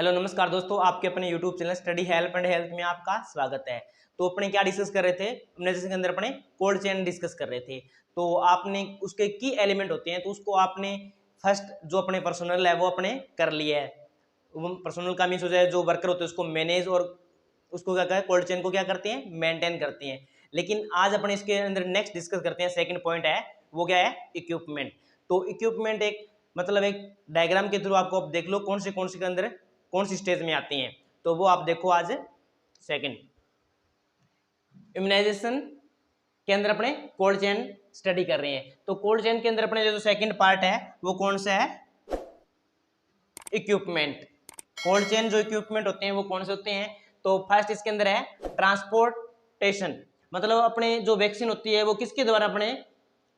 Hello नमस्कार दोस्तों, आपके अपने YouTube channel study help and health में आपका स्वागत है। तो अपने क्या डिस्कस कर रहे थे, इम्यूनाइजेशन के अंदर अपने कोल्ड चेन डिस्कस कर रहे थे। तो आपने उसके की एलिमेंट होते हैं, तो उसको आपने फर्स्ट जो अपने पर्सनल है वो अपने कर लिया है। पर्सनल का मीन्स हो जाए जो वर्कर होते हैं उसको मैनेज, और उसको क्या कहते हैं, कोल्ड चेन को क्या करते हैं, मेंटेन करते हैं। लेकिन आज अपने इसके अंदर नेक्स्ट डिस्कस करते हैं, सेकंड पॉइंट है वो क्या है, इक्विपमेंट। तो इक्विपमेंट एक मतलब एक डायग्राम के थ्रू आपको अब देख लो कौन से के अंदर कौन सी स्टेज में आती हैं। तो वो आप देखो आज सेकंड इम्यूनाइजेशन के अंदर अपने कोल्ड चेन स्टडी कर रहे हैं। तो कोल्ड चेन के अंदर अपने जो सेकंड पार्ट है वो कौन सा है, इक्विपमेंट। कोल्ड चेन जो इक्विपमेंट होते हैं वो कौन से होते हैं, तो फर्स्ट इसके अंदर है ट्रांसपोर्टेशन। मतलब अपने जो वैक्सीन होती है वो किसके द्वारा अपने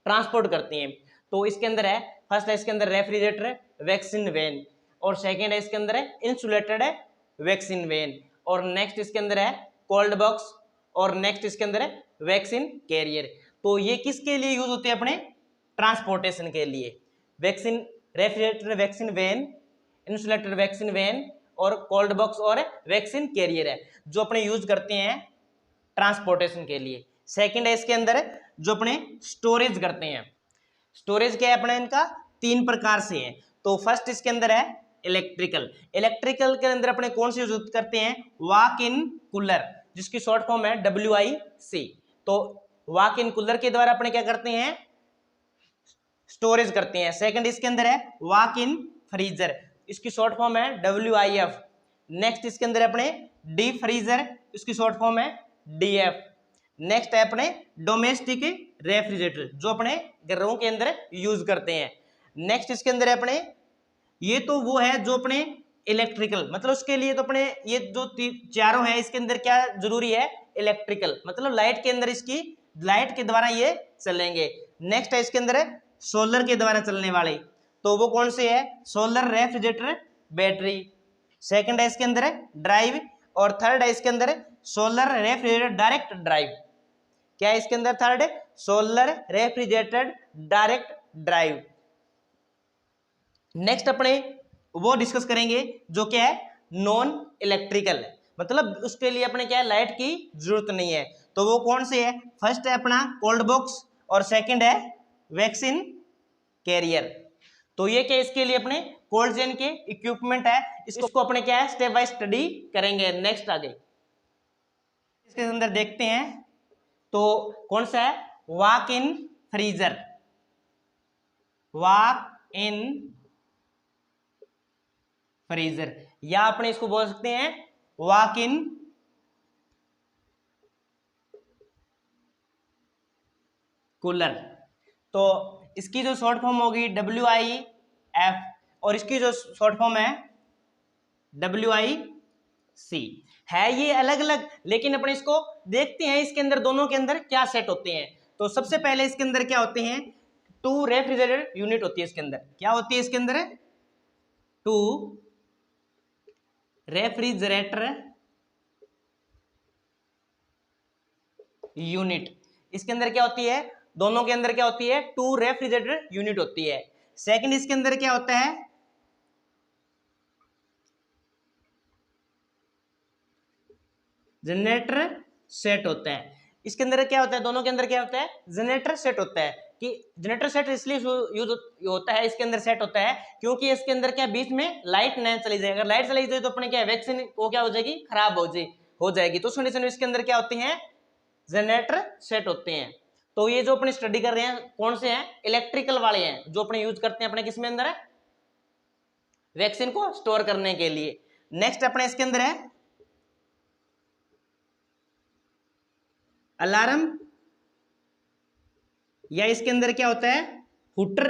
ट्रांसपोर्ट करती हैं। तो इसके अंदर है, फर्स्ट है इसके अंदर रेफ्रिजरेटर वैक्सीन वैन, और सेकेंड है इसके अंदर है इंसुलेटेड वैक्सीन वैन, और नेक्स्ट इसके अंदर है कोल्ड बॉक्स, और नेक्स्ट इसके अंदर है वैक्सीन कैरियर। तो ये किसके लिए यूज होते हैं, अपने ट्रांसपोर्टेशन के लिए। Vaccine refrigerator vaccine van, insulated vaccine van और कोल्ड बॉक्स और वैक्सीन कैरियर है जो अपने यूज करते हैं ट्रांसपोर्टेशन के लिए। सेकंड है इसके अंदर जो अपने स्टोरेज करते हैं। स्टोरेज क्या है अपने, इनका तीन प्रकार से है। तो फर्स्ट इसके अंदर है इलेक्ट्रिकल। इलेक्ट्रिकल के अंदर अपने कौन से यूज करते हैं, वॉक इन कूलर, जिसकी शॉर्ट फॉर्म है WIC। तो वॉक इन कूलर के द्वारा अपने क्या करते हैं, स्टोरेज करते हैं। सेकंड इसके अंदर है वॉक इन फ्रीजर, इसकी शॉर्ट फॉर्म है WIF। नेक्स्ट इसके अंदर अपने डीप फ्रीजर, इसकी शॉर्ट फॉर्म है DF। नेक्स्ट है अपने डोमेस्टिक रेफ्रिजरेटर जो अपने घरों के अंदर यूज करते हैं। नेक्स्ट इसके अंदर है अपने, ये तो वो है जो अपने इलेक्ट्रिकल, मतलब उसके लिए तो अपने ये जो चारों है इसके अंदर क्या जरूरी है, इलेक्ट्रिकल, मतलब लाइट के अंदर इसकी लाइट के द्वारा ये चलेंगे। नेक्स्ट है इसके अंदर है सोलर के द्वारा चलने वाले, तो वो कौन से है, सोलर रेफ्रिजरेटर बैटरी। सेकंड है इसके अंदर है ड्राइव, और थर्ड है इसके अंदर है सोलर रेफ्रिजरेटर डायरेक्ट ड्राइव। क्या है इसके अंदर, third solar refrigerated direct drive. Next अपने वो डिस्कस करेंगे जो क्या है, नॉन इलेक्ट्रिकल, मतलब उसके लिए अपने क्या है, लाइट की जरूरत नहीं है। तो वो कौन से है, फर्स्ट है अपना कोल्ड बॉक्स, और सेकंड है वैक्सीन कैरियर। तो ये क्या इसके लिए अपने कोल्ड चेन के इक्विपमेंट है, इसको अपने क्या है स्टेप बाय स्टडी करेंगे। नेक्स्ट आगे इसके अंदर देखते हैं, तो कौन सा है, walk in freezer, walk in freezer, या अपने इसको बोल सकते हैं वॉक इन कूलर। तो इसकी जो शॉर्ट फॉर्म होगी WIF, और इसकी जो शॉर्ट फॉर्म है WIC है। ये अलग अलग, लेकिन अपने इसको देखते हैं इसके अंदर दोनों के अंदर क्या सेट होते हैं। तो सबसे पहले इसके अंदर क्या होते हैं, 2 रेफ्रिजरेटर यूनिट होती है इसके अंदर। क्या होती है इसके अंदर, 2 रेफ्रिजरेटर यूनिट। इसके अंदर क्या होती है, दोनों के अंदर क्या होती है, 2 रेफ्रिजरेटर यूनिट होती है। सेकंड इसके अंदर क्या होता है, जनरेटर सेट होता है। इसके अंदर क्या होता है, दोनों के अंदर क्या होता है, जनरेटर सेट होता है। कि जनरेटर सेट इसलिए यूज होता है, इसके अंदर सेट होता है क्योंकि इसके अंदर क्या बीच में लाइट न चली जाए। अगर लाइट चली जाए तो अपने क्या वैक्सीन को क्या हो जाएगी, खराब हो जाएगी। तो उस कंडीशन में इसके अंदर क्या होते हैं, जनरेटर सेट होते हैं। तो ये जो अपने स्टडी कर रहे हैं कौन से हैं, इलेक्ट्रिकल वाले हैं जो अपने यूज करते हैं अपने किस में अंदर है, वैक्सीन को स्टोर करने के लिए। नेक्स्ट अपने इसके अंदर है अलार्म, या इसके अंदर क्या होता है, हुटर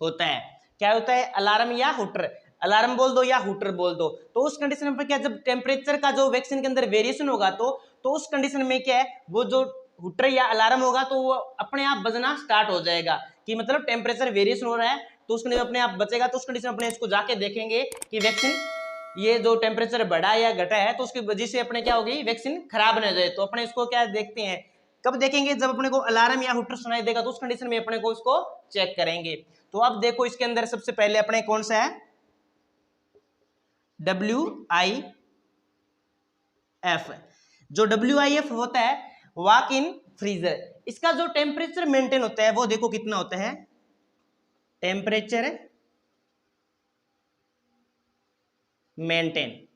होता है। क्या होता है, अलार्म या हुटर, अलार्म बोल दो या हुटर बोल दो। तो उस कंडीशन पर क्या, जब टेम्परेचर का जो वैक्सीन के अंदर वेरिएशन होगा तो उस कंडीशन में क्या है, वो जो हुटर या अलार्म होगा तो वो अपने आप बजना स्टार्ट हो जाएगा। कि मतलब टेम्परेचर वेरिएशन हो रहा है तो उस कंडीशन अपने आप बचेगा। तो उस कंडीशन अपने इसको जाके देखेंगे कि वैक्सीन ये जो टेम्परेचर बढ़ा या घटा है तो उसकी वजह से अपने क्या होगी, वैक्सीन खराब न जाए। तो अपने इसको क्या देखते हैं, कब देखेंगे, जब अपने को अलार्म या हुटर सुनाई देगा तो उस कंडीशन में अपने को इसको चेक करेंगे। तो अब देखो इसके अंदर सबसे पहले अपने कौन सा है, WIF। जो WIF होता है वॉक इन फ्रीजर, इसका जो टेम्परेचर मेंटेन होता है वो देखो कितना होता है, टेम्परेचर मेंटेन,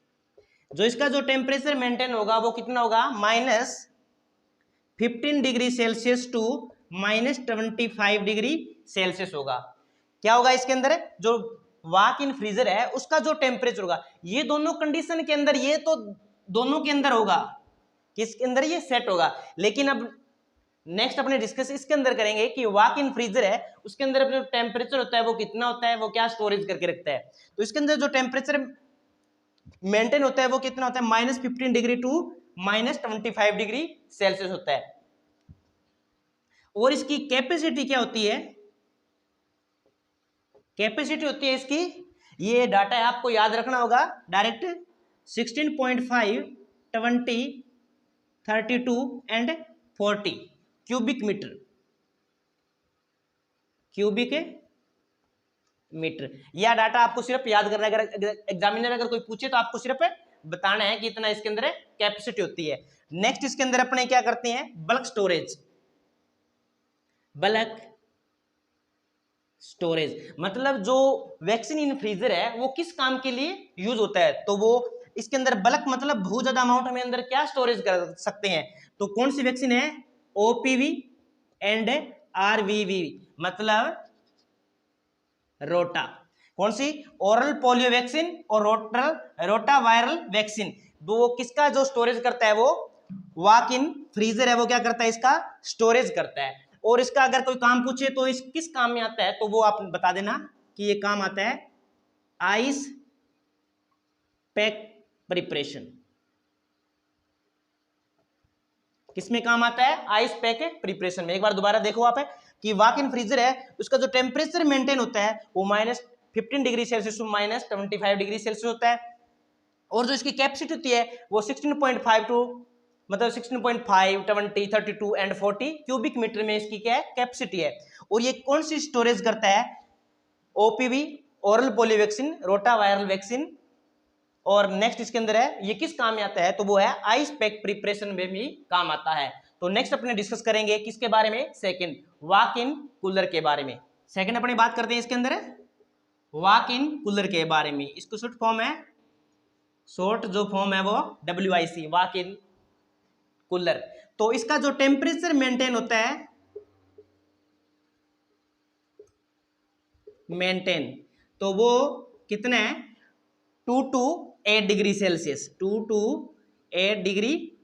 जो इसका जो टेम्परेचर मेंटेन होगा वो कितना होगा, -15 degree celsius to -25 degree celsius होगा। क्या होगा इसके अंदर, जो वॉक इन फ्रीजर है उसका जो टेम्परेचर होगा, ये दोनों कंडीशन के अंदर, ये तो दोनों के अंदर होगा, किसके अंदर ये सेट होगा। लेकिन अब नेक्स्ट अपने डिस्कस इसके अंदर करेंगे कि वॉक इन फ्रीजर है उसके अंदर जो टेम्परेचर होता है वो कितना होता है, वो क्या स्टोरेज करके रखता है। तो इसके अंदर जो टेम्परेचर मेंटेन होता है वो कितना होता है, -15 डिग्री टू -25 डिग्री सेल्सियस होता है। और इसकी कैपेसिटी क्या होती है, कैपेसिटी होती है इसकी, ये डाटा है आपको याद रखना होगा direct, 16.5, 20, 32 and 40 cubic metre, cubic metre. यह डाटा आपको सिर्फ याद करना है, अगर एग्जामिनर अगर कोई पूछे तो आपको सिर्फ बताना है कि इतना इसके अंदर कैपेसिटी होती है। नेक्स्ट इसके अंदर अपने क्या करते हैं, बल्क स्टोरेज। बल्क स्टोरेज मतलब जो वैक्सीन इन फ्रीजर है वो किस काम के लिए यूज होता है, तो वो इसके अंदर बल्क मतलब बहुत ज्यादा अमाउंट में अंदर क्या स्टोरेज कर सकते हैं। तो कौन सी वैक्सीन है, OPV एंड RVV मतलब रोटा, कौन सी, ओरल पोलियो वैक्सीन और रोटा वायरल वैक्सीन। वो किसका जो स्टोरेज करता है, वो वॉक इन फ्रीजर है वो क्या करता है, इसका स्टोरेज करता है। और इसका अगर कोई काम पूछे तो इस किस काम में आता है, तो वो आप बता देना कि ये काम आता है आइस पैक प्रिपरेशन। किसमें काम आता है, आइस पैक प्रिपरेशन में। एक बार दोबारा देखो आप कि वॉक इन फ्रीजर है उसका जो टेम्परेचर मेंटेन होता है वो -15 degree celsius to -25 degree celsius होता है। और जो इसकी कैपेसिटी होती है वो 16.5 टू मतलब 16.5, 20, 32 एंड 40 क्यूबिक मीटर में इसकी क्या है, कैपेसिटी है। और ये कौन सी स्टोरेज करता है, OPV ओरल पोलियो वैक्सीन, रोटा वायरल वैक्सीन। और नेक्स्ट इसके अंदर है, ये किस काम में आता है, तो वो है आइस पैक प्रिपरेशन में भी काम आता है। तो नेक्स्ट अपने डिस्कस करेंगे किसके बारे में, सेकंड वॉक इन कूलर के बारे में। सेकंड अपने बात करते हैं इसके अंदर वॉक इन कूलर के बारे में। इसको शॉर्ट फॉर्म है, शॉर्ट जो फॉर्म है वो WIC, वॉक इन कूलर। तो इसका जो टेम्परेचर मेंटेन होता है, मेंटेन, तो वो कितना है, 2 to 8 degree Celsius, 2 to 8 degree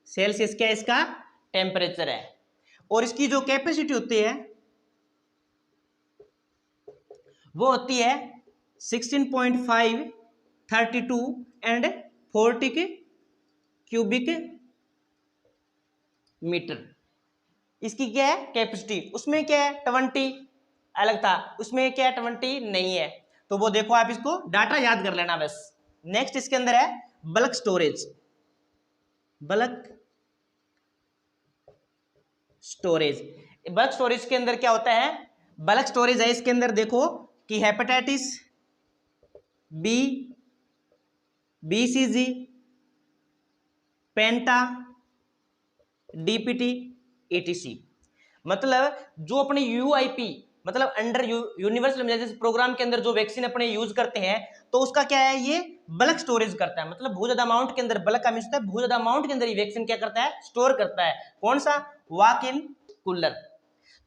Celsius क्या इसका टेम्परेचर है। और इसकी जो कैपेसिटी होती है वो होती है 16.5, 32 एंड 40 के क्यूबिक मीटर। इसकी क्या है कैपेसिटी, उसमें क्या है 20 अलग था, उसमें क्या है 20 नहीं है। तो वो देखो आप इसको डाटा याद कर लेना बस। नेक्स्ट इसके अंदर है bulk storage, bulk storage. Bulk storage के अंदर क्या होता है, बल्क स्टोरेज है इसके अंदर देखो कि हेपेटाइटिस B, BCG, पेंटा, DPT, ETC। मतलब जो अपने UIP मतलब अंडर यूनिवर्सल इम्यूनाइजेशन प्रोग्राम के अंदर जो वैक्सीन अपने यूज करते हैं, तो उसका क्या है, ये बल्क स्टोरेज करता है। मतलब बहुत ज्यादा अमाउंट के अंदर, बल्क का मींस होता है बहुत ज्यादा अमाउंट के अंदर ये वैक्सीन क्या करता है, स्टोर करता है। कौन सा, वॉक इन कूलर।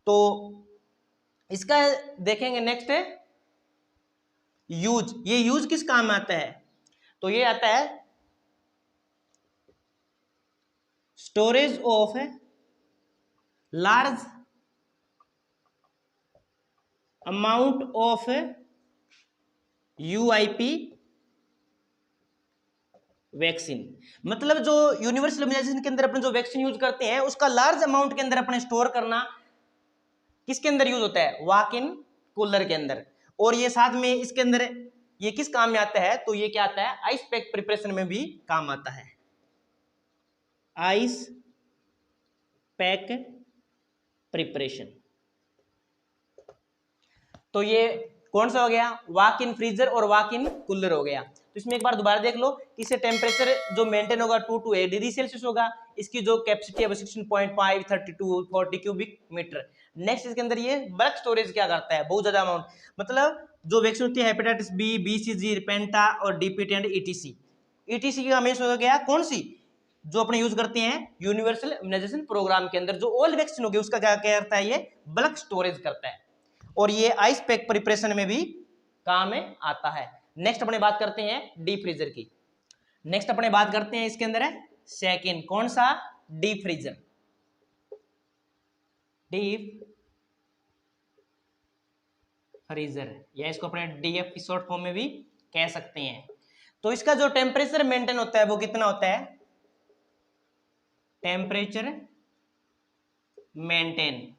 तो इसका देखेंगे नेक्स्ट है यूज। ये यूज किस काम में आता है, तो ये आता है storage of large amount of UIP vaccine. मतलब जो यूनिवर्सल इम्यूनाइजेशन के अंदर अपने जो वैक्सीन यूज करते हैं उसका लार्ज अमाउंट के अंदर अपने स्टोर करना किसके अंदर यूज होता है, वॉक इन कूलर के अंदर। और ये साथ में इसके अंदर ये किस काम में आता है, तो ये क्या आता है, आइस पैक प्रिपरेशन में भी काम आता है, आइस पैक प्रिपरेशन। तो ये कौन सा हो गया, वॉक इन फ्रीजर और वॉक इन कूलर हो गया। तो इसमें एक बार दोबारा देख लो कि इससे टेम्परेचर जो मेंटेन होगा 2 to 8 डिग्री सेल्सियस होगा। इसकी जो कैपेसिटी है वो 16.5 32 40 क्यूबिक मीटर। नेक्स्ट इसके अंदर ये बल्क स्टोरेज क्या करता है, बहुत ज्यादा अमाउंट, मतलब जो वैक्सीन होती है हेपेटाइटिस बी, बीसीजी, पेंटा और डीपीटी एंड ईटीसी। ईटीसी का हमेशा हो गया कौन सी, जो अपने यूज करते हैं यूनिवर्सल इम्यूनाइजेशन प्रोग्राम के अंदर जो ओल्ड वैक्सीन होगी उसका क्या करता है, ये बल्क स्टोरेज करता है और ये आइस पैक प्रिपरेशन में भी काम में आता है। नेक्स्ट अपने बात करते हैं डीप फ्रीजर की। नेक्स्ट अपने बात करते हैं इसके अंदर है सेकंड, कौन सा, डीप फ्रीजर। डीप फ्रीजर या इसको अपने डीएफ की शॉर्ट फॉर्म में भी कह सकते हैं। तो इसका जो टेम्परेचर मेंटेन होता है वो कितना होता है, टेम्परेचर मेंटेन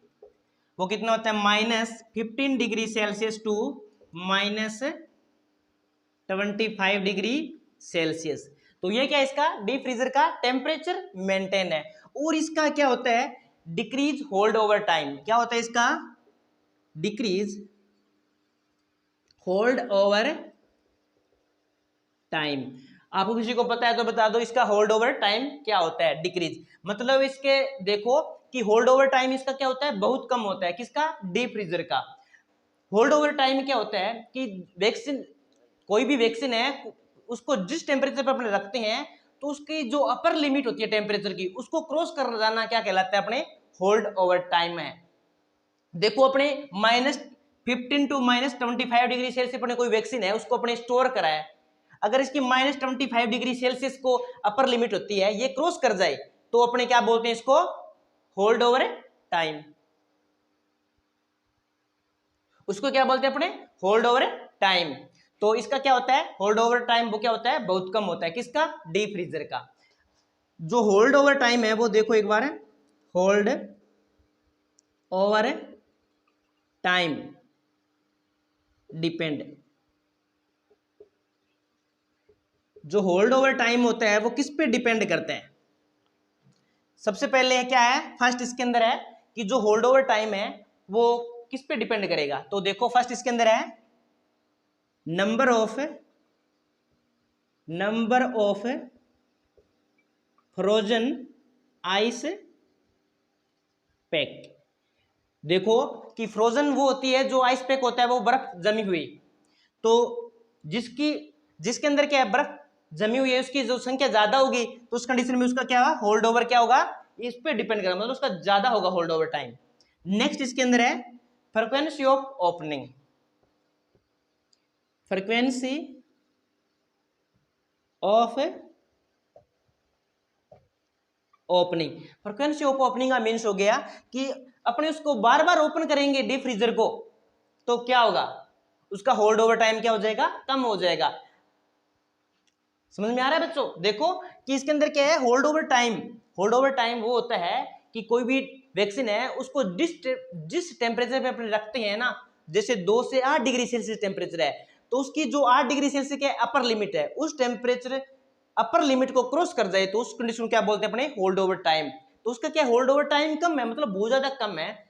वो कितना होता है, -15 degree celsius to -25 degree celsius. तो ये क्या है, इसका डीप फ्रीजर का टेम्परेचर मेंटेन है। और इसका क्या होता है, डिक्रीज होल्ड ओवर टाइम। क्या होता है इसका, डिक्रीज होल्ड ओवर टाइम। आपको किसी को पता है तो बता दो इसका होल्ड ओवर टाइम क्या होता है, डिक्रीज। मतलब इसके देखो कि होल्ड ओवर टाइम इसका क्या होता है, बहुत कम होता है। किसका, डीप फ्रीजर का। होल्ड ओवर टाइम क्या होता है कि वैक्सीन, कोई भी वैक्सीन है उसको जिस टेम्परेचर पर अपने रखते हैं तो उसकी जो अपर लिमिट होती है टेम्परेचर की, उसको क्रॉस कर जाना क्या कहलाता है, अपने होल्ड ओवर टाइम है। देखो अपने -15 टू -25 डिग्री सेल्सियस अपने कोई वैक्सीन है उसको अपने स्टोर करा है, अगर इसकी -25 डिग्री सेल्सियस को अपर लिमिट होती है, ये क्रॉस कर जाए तो अपने क्या बोलते हैं इसको, होल्ड ओवर टाइम। उसको क्या बोलते हैं अपने, होल्ड ओवर टाइम। तो इसका क्या होता है, होल्ड ओवर टाइम वो क्या होता है, बहुत कम होता है। किसका, डीप फ्रीजर का। जो होल्ड ओवर टाइम है वो देखो एक बार, होल्ड ओवर टाइम डिपेंड, जो होल्ड ओवर टाइम होता है वो किस पे डिपेंड करता है। सबसे पहले क्या है, फर्स्ट इसके अंदर है कि जो होल्ड ओवर टाइम है वो किस पे डिपेंड करेगा। तो देखो फर्स्ट इसके अंदर है number of frozen ice pack. देखो कि फ्रोजन वो होती है जो आइस पैक होता है, वो बर्फ जमी हुई। तो जिसके अंदर क्या है, बर्फ जमी हुई है, उसकी जो संख्या ज्यादा होगी तो उस कंडीशन में उसका क्या होल्ड ओवर क्या होगा, इस पे डिपेंड करेगा, मतलब उसका ज्यादा होगा होल्ड ओवर टाइम। नेक्स्ट इसके अंदर है frequency of opening. Frequency of opening, frequency of opening का मीन्स हो गया कि अपने उसको बार बार ओपन करेंगे डीप फ्रीजर को तो क्या होगा, उसका होल्ड ओवर टाइम क्या हो जाएगा, कम हो जाएगा। समझ में आ रहा है बच्चों। देखो कि इसके अंदर क्या है, hold over time. Hold over time वो होता है कि कोई भी वैक्सीन है उसको जिस टेम्परेचर पे अपने रखते हैं ना, जैसे 2 से 8 डिग्री सेल्सियस टेम्परेचर है तो उसकी जो 8 डिग्री सेल्सियस के अपर लिमिट है, उस टेम्परेचर अपर लिमिट को क्रॉस कर जाए तो उस कंडीशन को क्या बोलते हैं, अपने होल्ड ओवर टाइम। तो उसका क्या होल्ड ओवर टाइम कम है, मतलब बहुत ज्यादा कम है।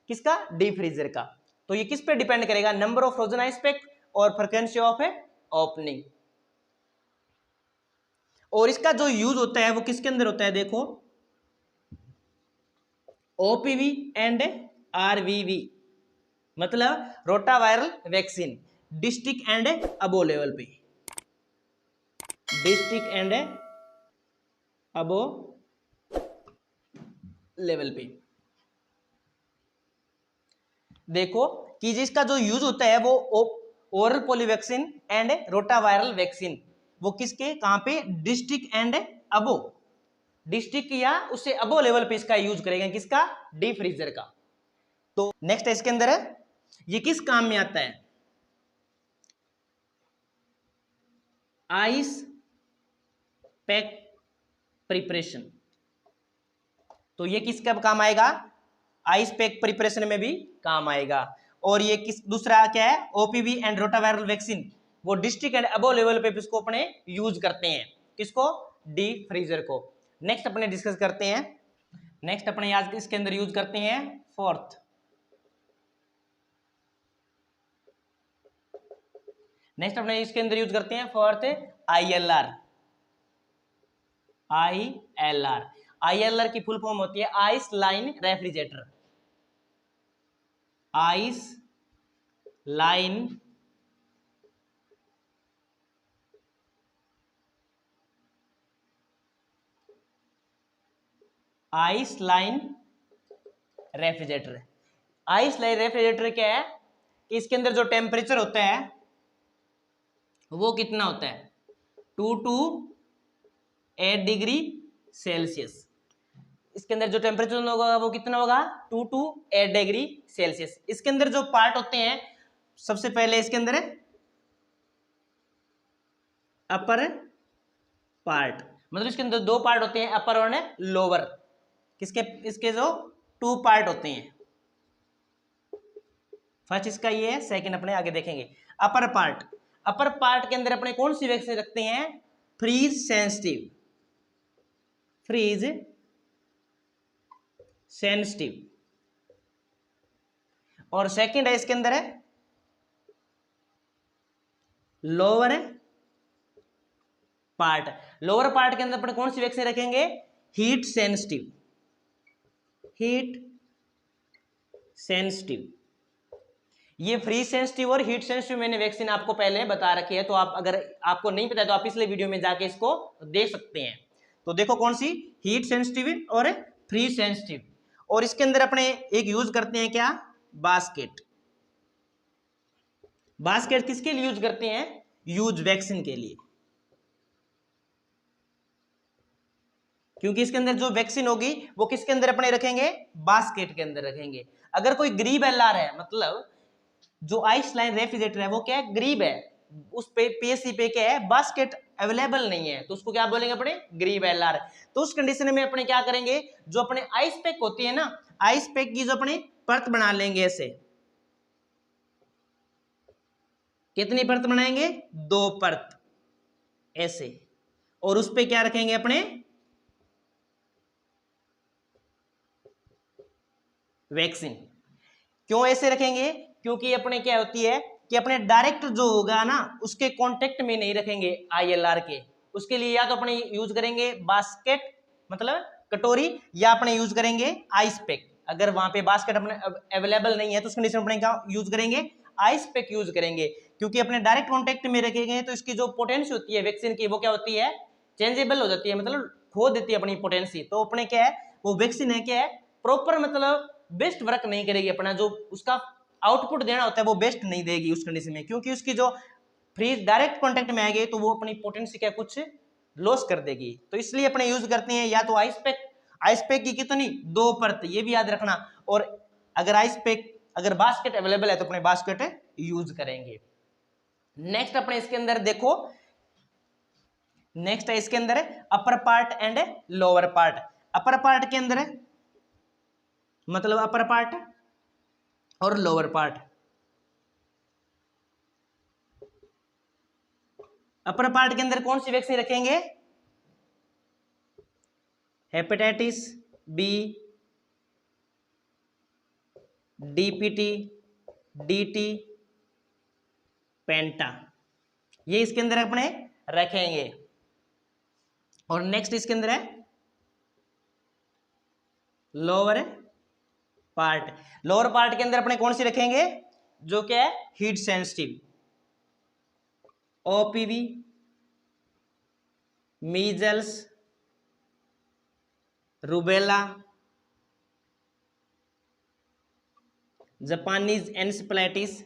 किसका, डीप फ्रीजर का। तो ये किस पे डिपेंड करेगा, number of frozen ice pack और फ्रीक्वेंसी ऑफ ओपनिंग। और इसका जो यूज होता है वो किसके अंदर होता है, देखो ओपीवी एंड आरवीवी, मतलब रोटा viral vaccine, district and above level पे, डिस्ट्रिक्ट एंड अबो लेवल पे। देखो कि जिसका जो यूज होता है वो ओरल पोलीवैक्सीन एंड रोटा वायरल वैक्सीन, वो किसके कहां पे, डिस्ट्रिक्ट एंड अबो, डिस्ट्रिक्ट या उससे अबो लेवल पे इसका यूज करेंगे, किसका, डीप फ्रीजर का। तो नेक्स्ट है इसके अंदर है, ये किस काम में आता है, आइस पैक प्रिपरेशन। तो ये किसका काम आएगा, आइस पैक प्रिपरेशन में भी काम आएगा। और ये किस दूसरा क्या है, ओपीवी एंड रोटावायरल वैक्सीन, वो डिस्ट्रिक्ट एंड अबो लेवल पे इसको अपने यूज करते हैं, किसको, डीप फ्रीजर को। नेक्स्ट अपने डिस्कस करते हैं, नेक्स्ट अपने आज इसके अंदर यूज करते हैं फोर्थ, नेक्स्ट अपने इसके अंदर यूज करते हैं फोर्थ ILR। ILR की फुल फॉर्म होती है ice line refrigerator. Ice line refrigerator. Ice line refrigerator क्या है कि इसके अंदर जो टेम्परेचर होता है वो कितना होता है 2 to 8 डिग्री सेल्सियस। इसके अंदर जो टेम्परेचर होगा वो कितना होगा 2 to 8 डिग्री सेल्सियस। इसके अंदर जो पार्ट होते हैं सबसे पहले इसके अंदर अपर पार्ट, मतलब इसके अंदर दो पार्ट होते हैं अपर और लोअर। किसके इसके जो 2 पार्ट होते हैं, फर्स्ट इसका ये है, सेकंड अपने आगे देखेंगे। अपर पार्ट के अंदर अपने कौन सी वैक्सीन रखते हैं फ्रीज सेंसिटिव। और सेकंड है इसके अंदर है लोअर पार्ट के अंदर अपने कौन सी वैक्सीन रखेंगे हीट सेंसिटिव। ये फ्री सेंसिटिव और हीट सेंसिटिव मैंने वैक्सीन आपको पहले बता रखी है, तो आप अगर आपको नहीं पता है तो आप पिछले वीडियो में जाके इसको देख सकते हैं। तो देखो कौन सी हीट सेंसिटिव और फ्री सेंसिटिव। और इसके अंदर अपने एक यूज करते हैं क्या बास्केट किसके लिए यूज करते हैं यूज वैक्सीन के लिए, क्योंकि इसके अंदर जो वैक्सीन होगी वो किसके अंदर अपने रखेंगे बास्केट के अंदर रखेंगे। अगर कोई गरीब LR है, मतलब जो आइस लाइन रेफ्रिजरेटर है वो क्या है गरीब है, उस पे PSC पे क्या है बास्केट अवेलेबल नहीं है, तो उसको क्या बोलेंगे अपने गरीब LR। तो उस कंडीशन में अपने क्या करेंगे जो अपने आइस पैक होती है ना, आइस पैक की जो अपने परत बना लेंगे ऐसे। कितनी परत बनाएंगे 2 परत ऐसे, और उस पे क्या रखेंगे अपने वैक्सीन। क्यों ऐसे रखेंगे, क्योंकि अपने क्या होती है कि अपने डायरेक्ट जो होगा ना उसके कांटेक्ट में नहीं रखेंगे ILR के। उसके लिए या तो अपने यूज करेंगे बास्केट मतलब कटोरी, या अपने यूज करेंगे आइस पैक। अगर वहां पे बास्केट अपने अवेलेबल नहीं है तो उस कंडीशन में अपने क्या यूज करेंगे आइस पैक यूज करेंगे, क्योंकि अपने डायरेक्ट कांटेक्ट में रखेंगे तो इसकी जो पोटेंसी होती है वैक्सीन की वो क्या होती है चेंजेबल हो जाती है, मतलब खो देती है अपनी पोटेंसी। तो अपने क्या है वो वैक्सीन है क्या है प्रॉपर मतलब बेस्ट वर्क नहीं करेगी, अपना जो उसका आउटपुट देना होता है वो बेस्ट नहीं देगी उस कंडीशन में, क्योंकि उसकी जो फ्रीज डायरेक्ट कांटेक्ट में आएगी तो वो अपनी पोटेंसी क्या कुछ लॉस कर देगी। तो इसलिए अपने यूज करते हैं या तो आइस पैक की कितनी 2 परत, ये भी याद रखना। और अगर बास्केट अवेलेबल है तो अपने बास्केट यूज करेंगे। नेक्स्ट अपने इसके अंदर देखो, नेक्स्ट है इसके अंदर upper part and lower part. Upper part के अंदर मतलब अपर पार्ट और लोअर पार्ट। अपर पार्ट के अंदर कौन सी वैक्सीन रखेंगे हेपेटाइटिस बी, DPT, DT, पेंटा, ये इसके अंदर अपने रखेंगे। और नेक्स्ट इसके अंदर है लोअर पार्ट के अंदर अपने कौन सी रखेंगे जो क्या है heat sensitive, OPV, measles, rubella, Japanese encephalitis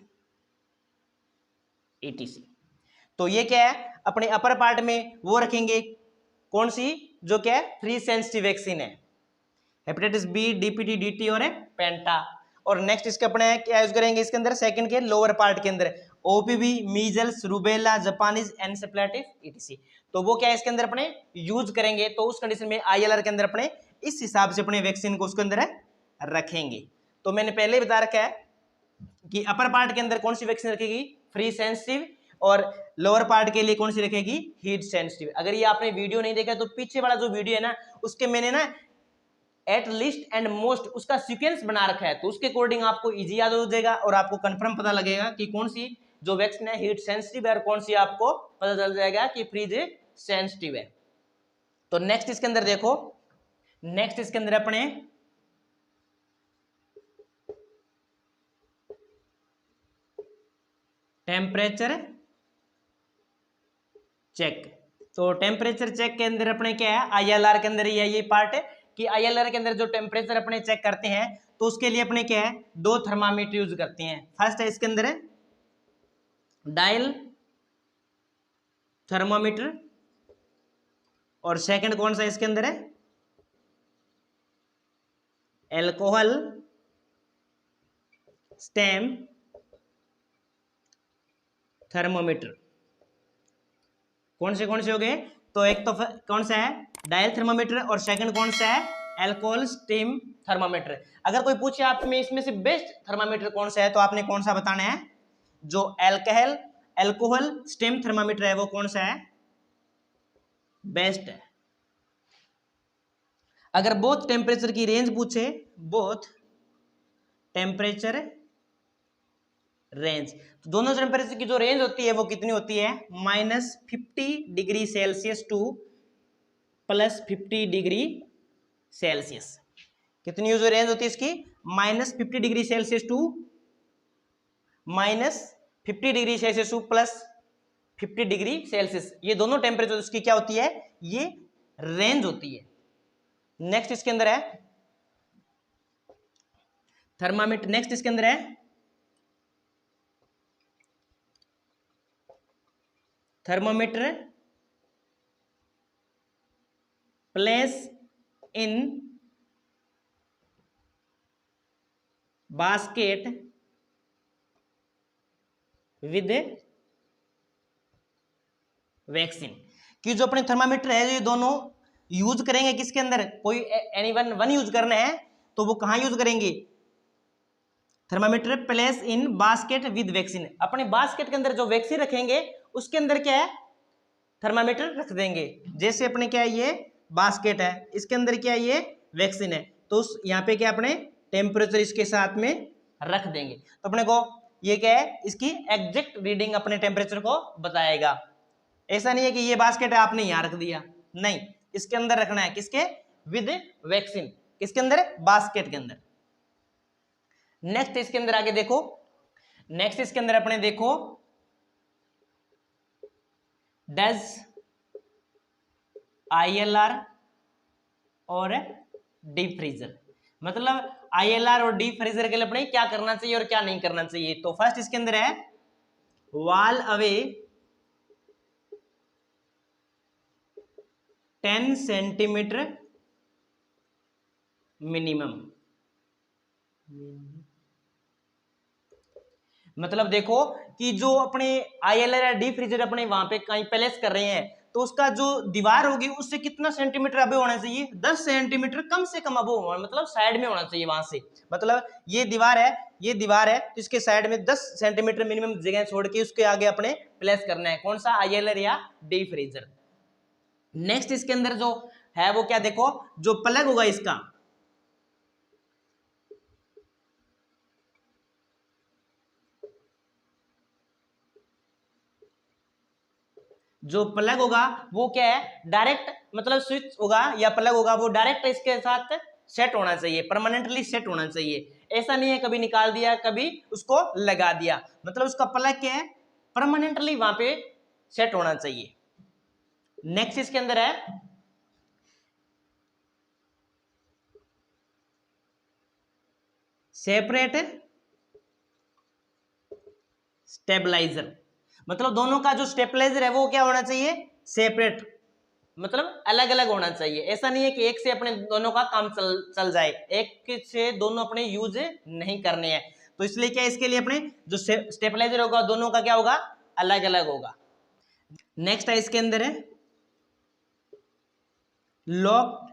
ETC। तो ये क्या है अपने अपर पार्ट में वो रखेंगे कौन सी जो क्या है फ्री सेंसिटिव वैक्सीन है हेपेटाइटिस बी, DPT, DT और पेंटा। और नेक्स्ट इसके अपने क्या यूज करेंगे इसके अंदर सेकंड के लोअर पार्ट के अंदर OPV, measles, rubella, Japanese encephalitis ETC। तो वो क्या है इसके अंदर अपने यूज करेंगे। तो उस कंडीशन में ILR के अंदर अपने इस हिसाब से अपने वैक्सीन को उसके अंदर रखेंगे। तो मैंने पहले ही बता रखा है कि अपर पार्ट के अंदर कौन सी वैक्सीन रखेगी फ्री सेंसिटिव, और लोअर पार्ट के लिए कौन सी रखेगी हीट सेंसिटिव। अगर ये आपने वीडियो नहीं देखा तो पीछे वाला जो वीडियो है ना उसके मैंने ना एट लीस्ट एंड मोस्ट उसका सीक्वेंस बना रखा है, तो उसके अकॉर्डिंग आपको इजी याद हो जाएगा और आपको कंफर्म पता लगेगा कि कौन सी जो वैक्सीन है हीट सेंसिटिव है और कौन सी आपको पता चल जाएगा कि फ्रीज सेंसिटिव है। तो नेक्स्ट इसके अंदर देखो, नेक्स्ट इसके अंदर अपने टेम्परेचर चेक। तो टेम्परेचर चेक के अंदर अपने क्या है, आईएलआर के अंदर ये पार्ट है कि आईएलआर के अंदर जो टेम्परेचर अपने चेक करते हैं तो उसके लिए अपने क्या है, दो थर्मामीटर यूज करते हैं। फर्स्ट है इसके अंदर है डायल थर्मामीटर और सेकंड कौन सा इसके अंदर है, एल्कोहल स्टेम थर्मोमीटर। कौन से हो गए, तो एक तो कौन सा है डायल थर्मोमीटर और सेकंड कौन सा है एल्कोहल स्टीम थर्मामीटर। अगर कोई पूछे आप में इसमें से बेस्ट थर्मामीटर कौन सा है तो आपने कौन सा बताना है, जो एल्कोहल स्टीम थर्मामीटर है वो कौन सा है, बेस्ट है। अगर बोथ टेम्परेचर की रेंज पूछे, बोथ टेम्परेचर रेंज, तो दोनों टेम्परेचर की जो रेंज होती है वो कितनी होती है, -50 degree celsius to +50 degree celsius. कितनी यूज रेंज होती है इसकी, -50 degree celsius to -50 degree celsius to +50 degree celsius. ये दोनों टेम्परेचर उसकी क्या होती है, ये रेंज होती है। नेक्स्ट इसके अंदर है थर्मामीटर, नेक्स्ट इसके अंदर है thermometer place in basket with vaccine. कि जो अपने थर्मामीटर है ये दोनों यूज करेंगे किसके अंदर, कोई एनी वन यूज करना है तो वो कहां यूज करेंगे, thermometer place in basket with vaccine. अपने बास्केट के अंदर जो वैक्सीन रखेंगे उसके अंदर क्या है, थर्मामीटर रख देंगे। जैसे अपने क्या है ये बास्केट है, इसके अंदर क्या है ये वैक्सीन है, तो यहाँ पे क्या अपने टेम्परेचर इसके साथ में रख देंगे। तो अपने को ये क्या है, इसकी एग्जैक्ट रीडिंग अपने टेम्परेचर को बताएगा। ऐसा नहीं है कि ये बास्केट है आपने यहाँ रख दिया, नहीं, इसके अंदर रखना है, किसके, विद वैक्सीन, किसके अंदर, बास्केट के अंदर। नेक्स्ट इसके अंदर आगे देखो, नेक्स्ट इसके अंदर अपने देखो डज ILR और डीप फ्रीजर। मतलब ILR और डीप फ्रीजर के लिए अपने क्या करना चाहिए और क्या नहीं करना चाहिए। तो फर्स्ट इसके अंदर है वॉल अवे 10 सेंटीमीटर मिनिमम। मतलब देखो कि जो अपने ILR या डीप फ्रीजर अपने वहां पे कहीं प्लेस कर रहे हैं तो उसका जो दीवार होगी उससे कितना सेंटीमीटर अबे होना चाहिए, 10 सेंटीमीटर कम से कम अबे होना, मतलब साइड में होना चाहिए वहां से। मतलब ये दीवार है तो इसके साइड में 10 सेंटीमीटर मिनिमम जगह छोड़ के उसके आगे अपने प्लेस करना है, कौन सा, ILR या डीप फ्रीजर। नेक्स्ट इसके अंदर जो है वो क्या, देखो जो प्लग होगा इसका, जो प्लग होगा वो क्या है, डायरेक्ट, मतलब स्विच होगा या प्लग होगा वो डायरेक्ट इसके साथ सेट होना चाहिए, परमानेंटली सेट होना चाहिए। ऐसा नहीं है कभी निकाल दिया कभी उसको लगा दिया, मतलब उसका प्लग क्या है, परमानेंटली वहां पे सेट होना चाहिए। नेक्स्ट इसके अंदर है सेपरेट स्टेबलाइजर। मतलब दोनों का जो स्टेबलाइजर है वो क्या होना चाहिए, सेपरेट, मतलब अलग अलग होना चाहिए। ऐसा नहीं है कि एक से अपने दोनों का काम चल जाए, एक से दोनों अपने यूज नहीं करने हैं। तो इसलिए क्या, इसके लिए अपने जो स्टेबलाइजर होगा दोनों का क्या होगा, अलग अलग होगा। नेक्स्ट है इसके अंदर है लॉक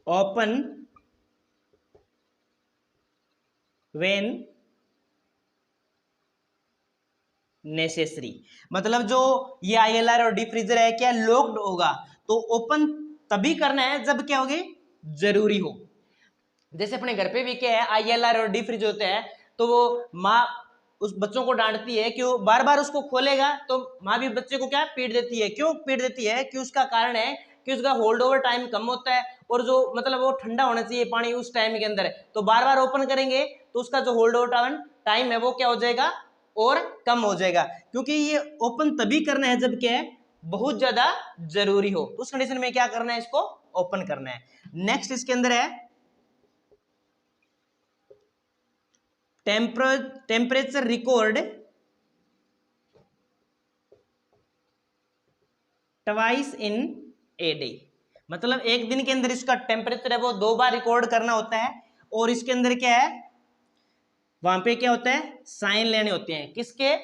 ओपन व्हेन नेसेसरी। मतलब जो ये ILR और डीप फ्रीजर है क्या, लॉक्ड होगा तो ओपन तभी करना है जब क्या होगी, जरूरी हो। जैसे अपने घर पे भी क्या है ILR और डीप फ्रीजर होते हैं तो वो उस बच्चों को डांटती है कि वो बार बार उसको खोलेगा, तो माँ भी बच्चे को क्या पीट देती है। क्यों पीट देती है? कि उसका कारण है कि उसका होल्ड ओवर टाइम कम होता है, और जो मतलब वो ठंडा होना चाहिए पानी उस टाइम के अंदर, तो बार बार ओपन करेंगे तो उसका जो होल्ड ओवर टाइम है वो क्या हो जाएगा, और कम हो जाएगा। क्योंकि ये ओपन तभी करना है जब क्या है, बहुत ज्यादा जरूरी हो, तो उस कंडीशन में क्या करना है, इसको ओपन करना है। नेक्स्ट इसके अंदर है temperature record twice in a day. मतलब एक दिन के अंदर इसका टेम्परेचर है वो 2 बार रिकॉर्ड करना होता है, और इसके अंदर क्या है, वहां पे क्या होता है, साइन लेने होते हैं। किसके?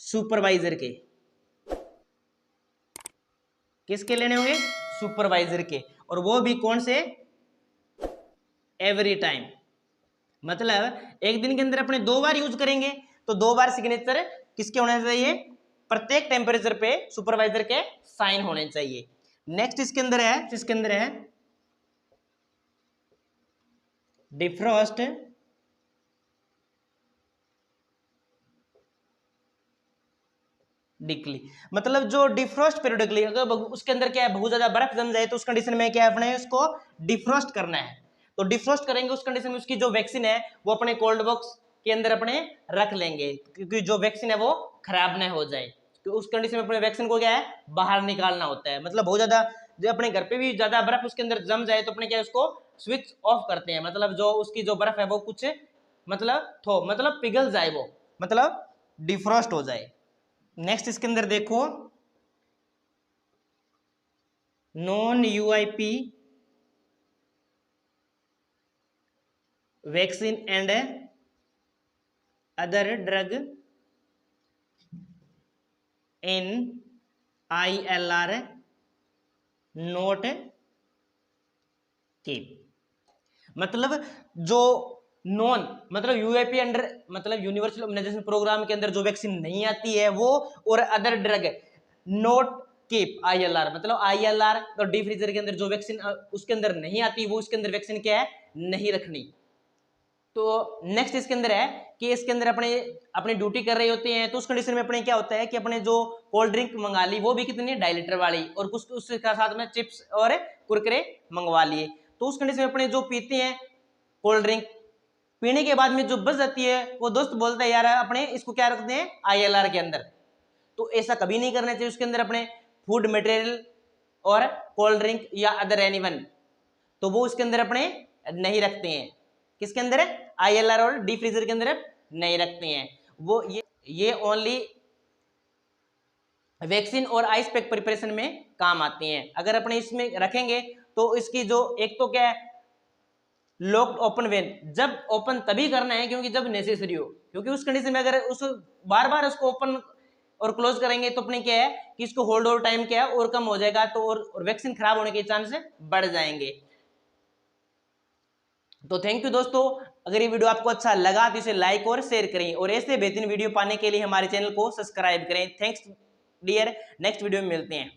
सुपरवाइजर के। किसके लेने होंगे? सुपरवाइजर के। और वो भी कौन से? Every time. मतलब एक दिन के अंदर अपने 2 बार यूज करेंगे, तो 2 बार सिग्नेचर किसके होने चाहिए? प्रत्येक टेम्परेचर पे सुपरवाइजर के साइन होने चाहिए। नेक्स्ट इसके अंदर है डिफ्रॉस्ट डिक्ली। मतलब जो डिफ्रॉस्ट पीरियडिकली, अगर उसके अंदर क्या है, बहुत ज्यादा बर्फ जम जाए, तो उस कंडीशन में क्या है, अपने उसको डिफ्रॉस्ट करना है। तो डिफ्रॉस्ट करेंगे उस कंडीशन में उसकी जो वैक्सीन है वो अपने कोल्ड बॉक्स के अंदर अपने रख लेंगे, क्योंकि जो वैक्सीन है वो खराब ना हो जाए। तो उस कंडीशन में अपने वैक्सीन को क्या है, बाहर निकालना होता है। मतलब बहुत ज्यादा जो अपने घर पे भी ज्यादा बर्फ उसके अंदर जम जाए, तो अपने क्या उसको स्विच ऑफ करते हैं। मतलब जो उसकी जो बर्फ है वो कुछ मतलब पिघल जाए, वो मतलब डिफ्रॉस्ट हो जाए। नेक्स्ट इसके अंदर देखो non UIP vaccine and other drug in ILR note keep. मतलब जो नॉन मतलब यूएपी अंडर मतलब यूनिवर्सल इम्यूनाइजेशन प्रोग्राम के अंदर जो वैक्सीन नहीं आती है वो, और other drug note keep ILR, मतलब ILR और डी फ्रीजर के अंदर जो वैक्सीन उसके अंदर नहीं आती, वो उसके अंदर वैक्सीन क्या है, नहीं रखनी। तो नेक्स्ट इसके अंदर है कि इसके अंदर अपनी ड्यूटी कर रहे होते हैं, तो उस कंडीशन में अपने क्या होता है कि अपने जो कोल्ड ड्रिंक मंगा ली वो भी कितनी 2.5 लीटर वाली, और कुछ उसके साथ में चिप्स और कुरकुरे मंगवा लिए। तो उस कंडीशन में अपने जो पीते हैं कोल्ड ड्रिंक, पीने के बाद में जो बच जाती है वो दोस्त बोलता है यार अपने इसको क्या रखते हैं ILR के अंदर। तो ऐसा कभी नहीं करना चाहिए। उसके अंदर अपने फूड मटेरियल और कोल्ड ड्रिंक या अदर एनीवन, तो वो उसके अंदर अपने नहीं रखते हैं। किसके अंदर है? ILR और डी फ्रीजर के अंदर नहीं रखते हैं वो। ये ओनली वैक्सीन और आइस पैक प्रिपरेशन में काम आती हैं। अगर अपने इसमें रखेंगे तो इसकी जो एक तो क्या है, लॉक्ड ओपन वेन, जब ओपन तभी करना है क्योंकि जब नेसेसरी हो, क्योंकि उस कंडीशन में अगर उस बार बार उसको ओपन और क्लोज करेंगे तो अपने क्या है कि इसको होल्ड ओवर टाइम क्या है और कम हो जाएगा, तो और वैक्सीन खराब होने के चांस बढ़ जाएंगे। तो थैंक यू दोस्तों, अगर ये वीडियो आपको अच्छा लगा तो इसे लाइक और शेयर करें, और ऐसे बेहतरीन वीडियो पाने के लिए हमारे चैनल को सब्सक्राइब करें। थैंक्स डियर, नेक्स्ट वीडियो में मिलते हैं।